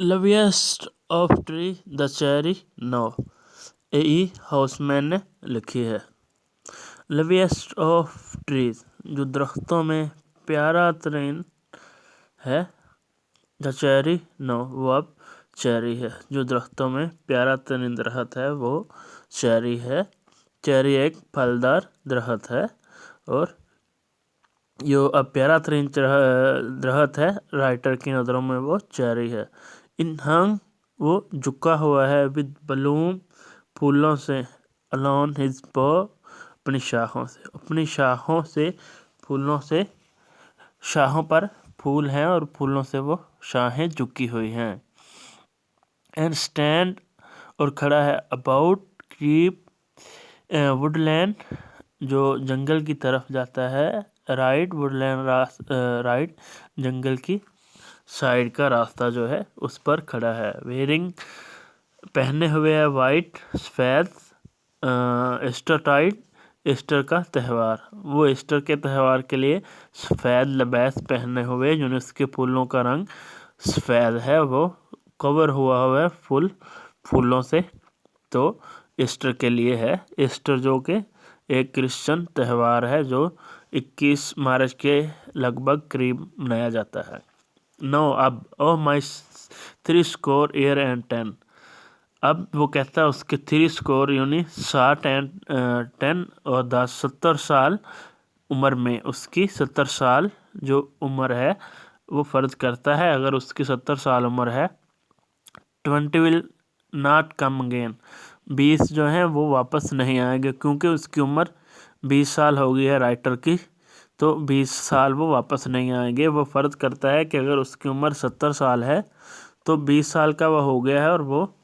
लविएस्ट of tree the cherry now, A Housman ने लिखी है। लविएस्ट ऑफ ट्रीज, जो दरख्तों में प्यारा तरीन है, द चेरी नो, वो अब चेरी है। जो दरख्तों में प्यारा तरीन दरख्त है वो चेरी है। चेरी एक फलदार दरख्त है और जो अब प्यारा तरीन दरख्त है राइटर की नज़रों में वो चेरी है। इन हंग, वो झुका हुआ है, विद बलूम, फूलों से, अलॉन हिज पो, अपनी शाखों से फूलों से, शाखों पर फूल हैं और फूलों से वो शाखें झुकी हुई हैं। एंड स्टैंड, और खड़ा है, अबाउट कीप वुडलैंड, जो जंगल की तरफ जाता है, राइट वुडलैंड राइट, जंगल की साइड का रास्ता जो है उस पर खड़ा है। वेयरिंग, पहने हुए है, वाइट सफ़ेद, ईस्टरटाइड, ईस्टर का त्यौहार, वो ईस्टर के त्यौहार के लिए सफ़ेद लिबास पहने हुए, जो उसके फूलों का रंग सफ़ेद है, वो कवर हुआ है फूलों से, तो ईस्टर के लिए है। ईस्टर जो कि एक क्रिश्चियन त्यौहार है जो 21 मार्च के लगभग करीब मनाया जाता है। नो, अब ओह माई 3 स्कोर ईयर एंड 10, अब वो कहता है उसके 3 स्कोर यानी 60 एंड 10 और 10, 70 साल उम्र में, उसकी 70 साल जो उम्र है वो फ़र्ज करता है, अगर उसकी 70 साल उम्र है, 20 विल नॉट कम अगेन, 20 जो है वो वापस नहीं आएंगे, क्योंकि उसकी उम्र 20 साल हो गई है राइटर की, तो 20 साल वो वापस नहीं आएंगे। वो फ़र्ज करता है कि अगर उसकी उम्र 70 साल है तो 20 साल का वह हो गया है और वो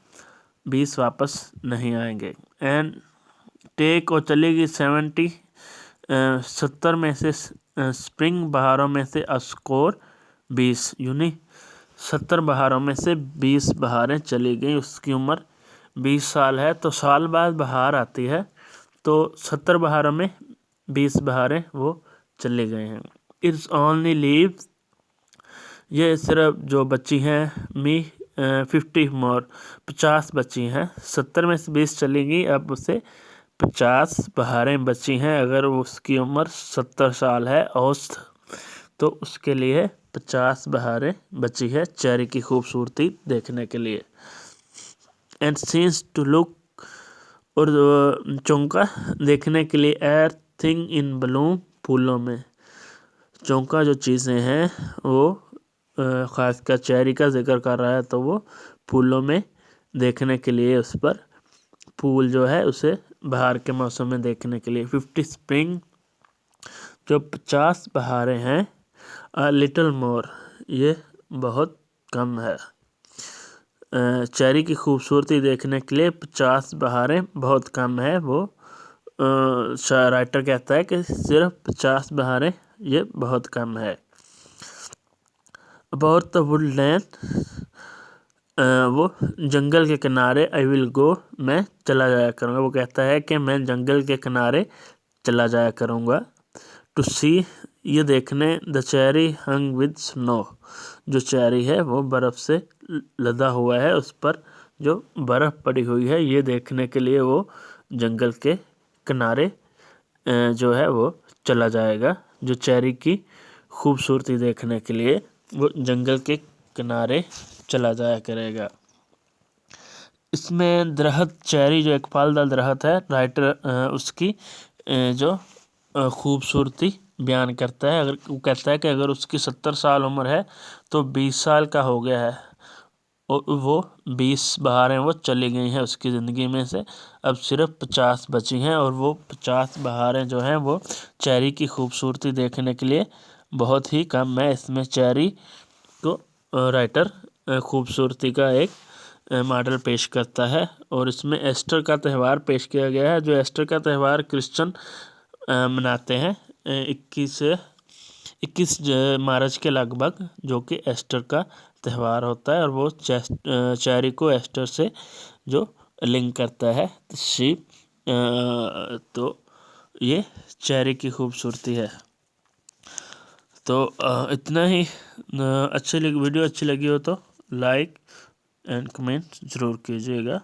20 वापस नहीं आएंगे। एंड टेक, और चलेगी 70, 70 में से स्प्रिंग, बहारों में से, स्कोर 20, यूनी 70 बहारों में से 20 बहारें चली गई। उसकी उम्र 20 साल है तो साल बाद बहार आती है, तो 70 बहारों में 20 बहारें वो चले गए हैं। इट्स ओनली लीव्स, ये सिर्फ जो बची हैं, 50 मोर, 50 बची हैं, 70 में से 20 चली गई, अब उसे 50 बहारें बची हैं। अगर उसकी उम्र 70 साल है औसत, तो उसके लिए 50 बहारें बची है चेरी की खूबसूरती देखने के लिए। एंड सीन्स टू लुक, और चौंका देखने के लिए, एयर थिंग इन ब्लूम, फूलों में, चौंका जो चीज़ें हैं वो ख़ासकर चेरी का जिक्र कर रहा है, तो वो फूलों में देखने के लिए, उस पर फूल जो है उसे बहार के मौसम में देखने के लिए। 50 स्प्रिंग, जो 50 बहारें हैं, अ लिटिल मोर, ये बहुत कम है। चेरी की खूबसूरती देखने के लिए 50 बहारें बहुत कम है। वो राइटर कहता है कि सिर्फ 50 बहारें ये बहुत कम है। अबाउट द वुडलैंड, वो जंगल के किनारे, आई विल गो, मैं चला जाया करूँगा, वो कहता है कि मैं जंगल के किनारे चला जाया करूँगा। टू सी, ये देखने, the cherry hung with snow, जो चेरी है वो बर्फ़ से लदा हुआ है, उस पर जो बर्फ़ पड़ी हुई है, ये देखने के लिए वो जंगल के किनारे जो है वो चला जाएगा। जो चेरी की खूबसूरती देखने के लिए वो जंगल के किनारे चला जाया करेगा। इसमें दरख्त चेरी जो एक फलदार दरख्त है, राइटर उसकी जो खूबसूरती बयान करता है। अगर वो कहता है कि अगर उसकी 70 साल उम्र है तो 20 साल का हो गया है और वो 20 बहारें वो चली गई हैं उसकी ज़िंदगी में से, अब सिर्फ 50 बची हैं, और वो 50 बहारें जो हैं वो चेरी की खूबसूरती देखने के लिए बहुत ही कम है। इसमें चेरी को राइटर खूबसूरती का एक मॉडल पेश करता है, और इसमें ईस्टर का त्यौहार पेश किया गया है। जो ईस्टर का त्यौहार क्रिश्चियन मनाते हैं 21 मार्च के लगभग, जो कि ईस्टर का त्यौहार होता है, और वो चेरी को ईस्टर से जो लिंक करता है शीप, तो ये चेरी की खूबसूरती है। तो इतना ही। वीडियो अच्छी लगी हो तो लाइक एंड कमेंट ज़रूर कीजिएगा।